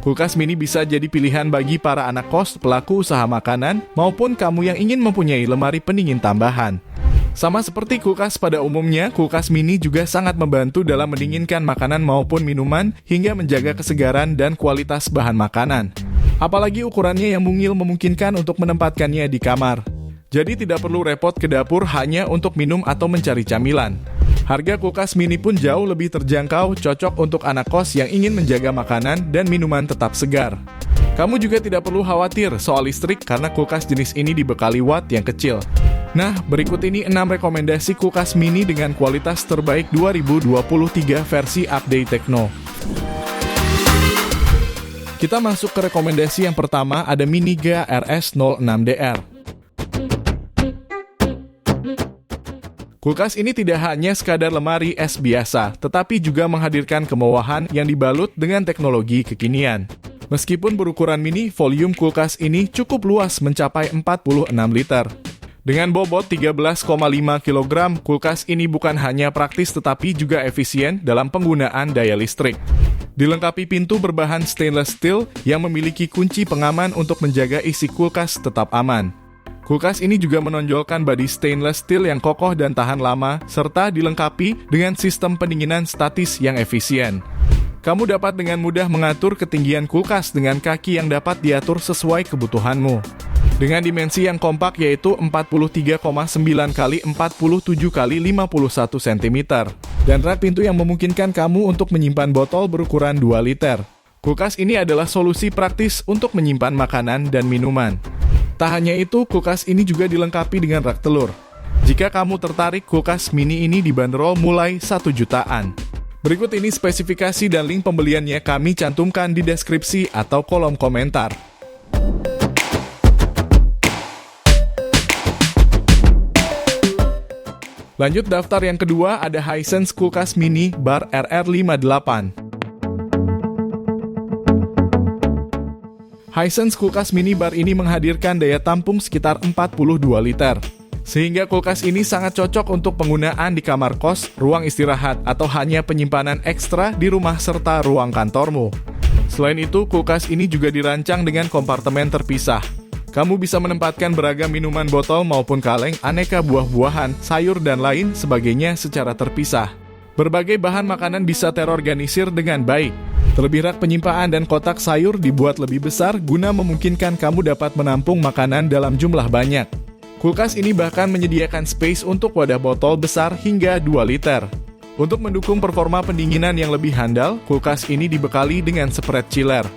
Kulkas mini bisa jadi pilihan bagi para anak kos, pelaku usaha makanan, maupun kamu yang ingin mempunyai lemari pendingin tambahan. Sama seperti kulkas pada umumnya, kulkas mini juga sangat membantu dalam mendinginkan makanan maupun minuman hingga menjaga kesegaran dan kualitas bahan makanan. Apalagi ukurannya yang mungil memungkinkan untuk menempatkannya di kamar. Jadi tidak perlu repot ke dapur hanya untuk minum atau mencari camilan. Harga kulkas mini pun jauh lebih terjangkau, cocok untuk anak kos yang ingin menjaga makanan dan minuman tetap segar. Kamu juga tidak perlu khawatir soal listrik karena kulkas jenis ini dibekali watt yang kecil. Nah, berikut ini 6 rekomendasi kulkas mini dengan kualitas terbaik 2023 versi Update Tekno. Kita masuk ke rekomendasi yang pertama, ada Miniga RS06DR. Kulkas ini tidak hanya sekadar lemari es biasa, tetapi juga menghadirkan kemewahan yang dibalut dengan teknologi kekinian. Meskipun berukuran mini, volume kulkas ini cukup luas mencapai 46 liter. Dengan bobot 13,5 kg, kulkas ini bukan hanya praktis tetapi juga efisien dalam penggunaan daya listrik. Dilengkapi pintu berbahan stainless steel yang memiliki kunci pengaman untuk menjaga isi kulkas tetap aman. Kulkas ini juga menonjolkan bodi stainless steel yang kokoh dan tahan lama, serta dilengkapi dengan sistem pendinginan statis yang efisien. Kamu dapat dengan mudah mengatur ketinggian kulkas dengan kaki yang dapat diatur sesuai kebutuhanmu. Dengan dimensi yang kompak yaitu 43,9 x 47 x 51 cm, dan rak pintu yang memungkinkan kamu untuk menyimpan botol berukuran 2 liter. Kulkas ini adalah solusi praktis untuk menyimpan makanan dan minuman. Tak hanya itu, kulkas ini juga dilengkapi dengan rak telur. Jika kamu tertarik, kulkas mini ini dibanderol mulai 1 jutaan. Berikut ini spesifikasi dan link pembeliannya kami cantumkan di deskripsi atau kolom komentar. Lanjut daftar yang kedua, ada Hisense Kulkas Mini Bar RR58. Hisense Kulkas Mini Bar ini menghadirkan daya tampung sekitar 42 liter. Sehingga kulkas ini sangat cocok untuk penggunaan di kamar kos, ruang istirahat, atau hanya penyimpanan ekstra di rumah serta ruang kantormu. Selain itu, kulkas ini juga dirancang dengan kompartemen terpisah. Kamu bisa menempatkan beragam minuman botol maupun kaleng, aneka buah-buahan, sayur, dan lain sebagainya secara terpisah. Berbagai bahan makanan bisa terorganisir dengan baik. Terlebih rak penyimpanan dan kotak sayur dibuat lebih besar guna memungkinkan kamu dapat menampung makanan dalam jumlah banyak. Kulkas ini bahkan menyediakan space untuk wadah botol besar hingga 2 liter. Untuk mendukung performa pendinginan yang lebih handal, kulkas ini dibekali dengan spread chiller.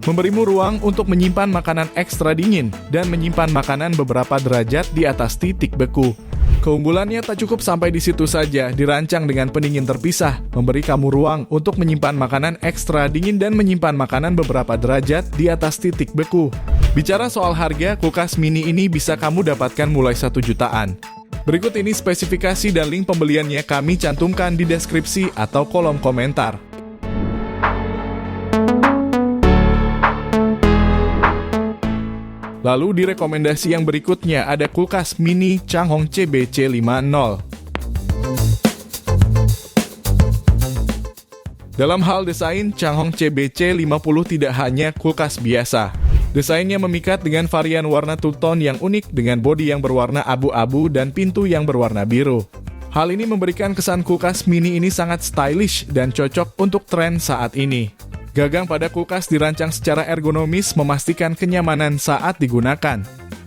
Memberimu ruang untuk menyimpan makanan ekstra dingin dan menyimpan makanan beberapa derajat di atas titik beku. Keunggulannya tak cukup sampai di situ saja, dirancang dengan pendingin terpisah, memberi kamu ruang untuk menyimpan makanan ekstra dingin dan menyimpan makanan beberapa derajat di atas titik beku. Bicara soal harga, kulkas mini ini bisa kamu dapatkan mulai 1 jutaan. Berikut ini spesifikasi dan link pembeliannya kami cantumkan di deskripsi atau kolom komentar. Lalu di rekomendasi yang berikutnya ada kulkas mini Changhong CBC50. Dalam hal desain, Changhong CBC50 tidak hanya kulkas biasa. Desainnya memikat dengan varian warna two-tone yang unik dengan bodi yang berwarna abu-abu dan pintu yang berwarna biru. Hal ini memberikan kesan kulkas mini ini sangat stylish dan cocok untuk tren saat ini. Gagang pada kulkas dirancang secara ergonomis memastikan kenyamanan saat digunakan.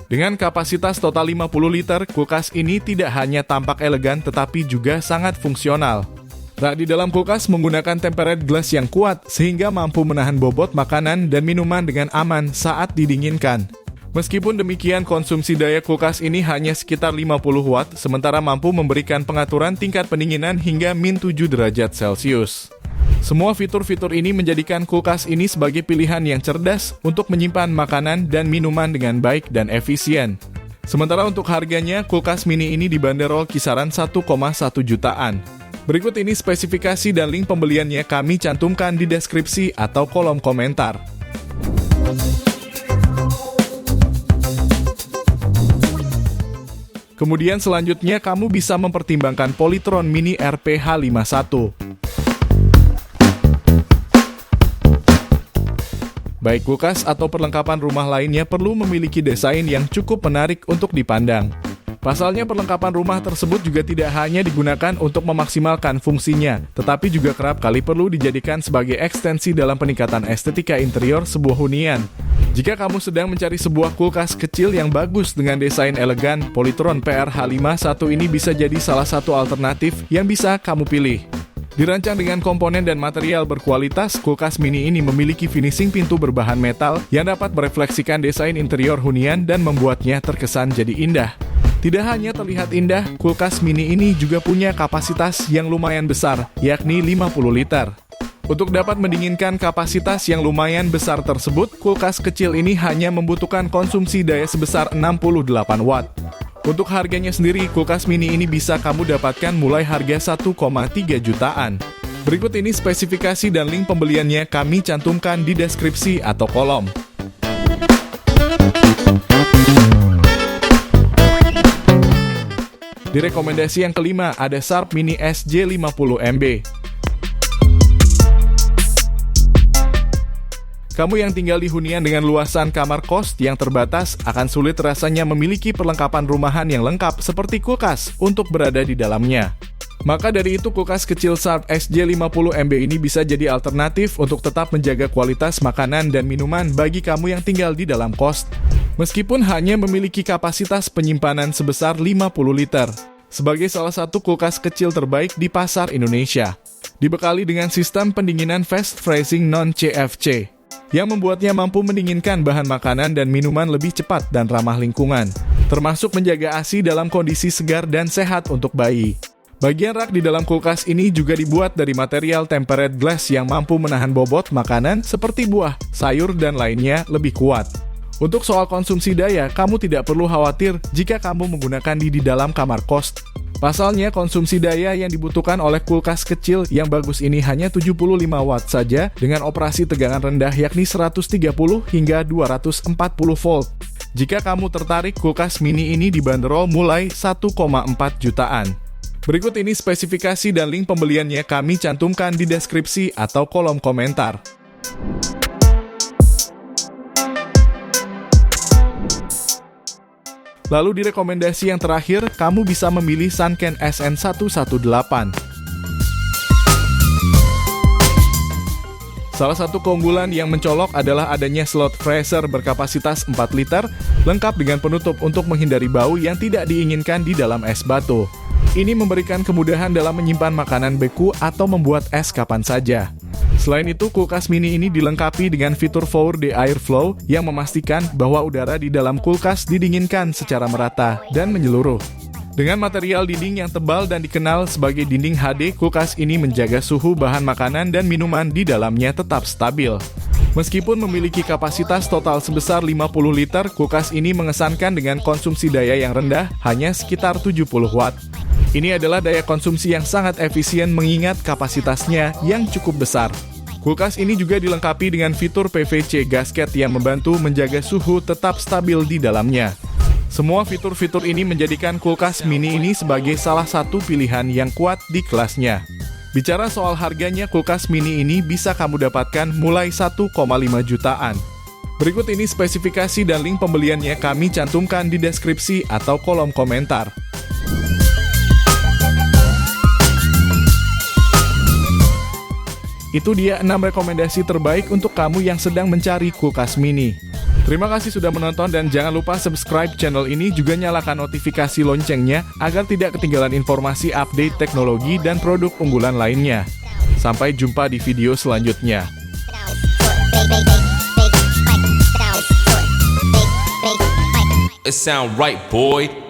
Dengan kapasitas total 50 liter, kulkas ini tidak hanya tampak elegan tetapi juga sangat fungsional. Rak di dalam kulkas menggunakan tempered glass yang kuat sehingga mampu menahan bobot makanan dan minuman dengan aman saat didinginkan. Meskipun demikian, konsumsi daya kulkas ini hanya sekitar 50 watt, sementara mampu memberikan pengaturan tingkat pendinginan hingga -7 derajat Celcius. Semua fitur-fitur ini menjadikan kulkas ini sebagai pilihan yang cerdas untuk menyimpan makanan dan minuman dengan baik dan efisien. Sementara untuk harganya, kulkas mini ini dibanderol kisaran 1,1 jutaan. Berikut ini spesifikasi dan link pembeliannya kami cantumkan di deskripsi atau kolom komentar. Kemudian selanjutnya kamu bisa mempertimbangkan Polytron Mini RPH51. Baik kulkas atau perlengkapan rumah lainnya perlu memiliki desain yang cukup menarik untuk dipandang. Pasalnya perlengkapan rumah tersebut juga tidak hanya digunakan untuk memaksimalkan fungsinya, tetapi juga kerap kali perlu dijadikan sebagai ekstensi dalam peningkatan estetika interior sebuah hunian. Jika kamu sedang mencari sebuah kulkas kecil yang bagus dengan desain elegan, Polytron PR-H51 ini bisa jadi salah satu alternatif yang bisa kamu pilih. Dirancang dengan komponen dan material berkualitas, kulkas mini ini memiliki finishing pintu berbahan metal yang dapat merefleksikan desain interior hunian dan membuatnya terkesan jadi indah. Tidak hanya terlihat indah, kulkas mini ini juga punya kapasitas yang lumayan besar, yakni 50 liter. Untuk dapat mendinginkan kapasitas yang lumayan besar tersebut, kulkas kecil ini hanya membutuhkan konsumsi daya sebesar 68 watt. Untuk harganya sendiri, kulkas mini ini bisa kamu dapatkan mulai harga 1,3 jutaan. Berikut ini spesifikasi dan link pembeliannya kami cantumkan di deskripsi atau kolom. Di rekomendasi yang kelima, ada Sharp Mini SJ50MB. Kamu yang tinggal di hunian dengan luasan kamar kos yang terbatas, akan sulit rasanya memiliki perlengkapan rumahan yang lengkap seperti kulkas untuk berada di dalamnya. Maka dari itu, kulkas kecil Sharp SJ50MB ini bisa jadi alternatif untuk tetap menjaga kualitas makanan dan minuman bagi kamu yang tinggal di dalam kos. Meskipun hanya memiliki kapasitas penyimpanan sebesar 50 liter, sebagai salah satu kulkas kecil terbaik di pasar Indonesia. Dibekali dengan sistem pendinginan fast freezing non-CFC, yang membuatnya mampu mendinginkan bahan makanan dan minuman lebih cepat dan ramah lingkungan, termasuk menjaga ASI dalam kondisi segar dan sehat untuk bayi. Bagian rak di dalam kulkas ini juga dibuat dari material tempered glass yang mampu menahan bobot makanan seperti buah, sayur, dan lainnya lebih kuat. Untuk soal konsumsi daya, kamu tidak perlu khawatir jika kamu menggunakan di dalam kamar kos. Pasalnya, konsumsi daya yang dibutuhkan oleh kulkas kecil yang bagus ini hanya 75 watt saja dengan operasi tegangan rendah yakni 130 hingga 240 volt. Jika kamu tertarik, kulkas mini ini dibanderol mulai 1,4 jutaan. Berikut ini spesifikasi dan link pembeliannya kami cantumkan di deskripsi atau kolom komentar. Lalu di rekomendasi yang terakhir, kamu bisa memilih Sanken SN118. Salah satu keunggulan yang mencolok adalah adanya slot freezer berkapasitas 4 liter, lengkap dengan penutup untuk menghindari bau yang tidak diinginkan di dalam es batu. Ini memberikan kemudahan dalam menyimpan makanan beku atau membuat es kapan saja. Selain itu, kulkas mini ini dilengkapi dengan fitur 4D Airflow yang memastikan bahwa udara di dalam kulkas didinginkan secara merata dan menyeluruh. Dengan material dinding yang tebal dan dikenal sebagai dinding HD, kulkas ini menjaga suhu bahan makanan dan minuman di dalamnya tetap stabil. Meskipun memiliki kapasitas total sebesar 50 liter, kulkas ini mengesankan dengan konsumsi daya yang rendah, hanya sekitar 70 watt. Ini adalah daya konsumsi yang sangat efisien mengingat kapasitasnya yang cukup besar. Kulkas ini juga dilengkapi dengan fitur PVC gasket yang membantu menjaga suhu tetap stabil di dalamnya. Semua fitur-fitur ini menjadikan kulkas mini ini sebagai salah satu pilihan yang kuat di kelasnya. Bicara soal harganya, kulkas mini ini bisa kamu dapatkan mulai 1,5 jutaan. Berikut ini spesifikasi dan link pembeliannya kami cantumkan di deskripsi atau kolom komentar. Itu dia 6 rekomendasi terbaik untuk kamu yang sedang mencari kulkas mini. Terima kasih sudah menonton dan jangan lupa subscribe channel ini, juga nyalakan notifikasi loncengnya agar tidak ketinggalan informasi update teknologi dan produk unggulan lainnya. Sampai jumpa di video selanjutnya. It sound right, boy.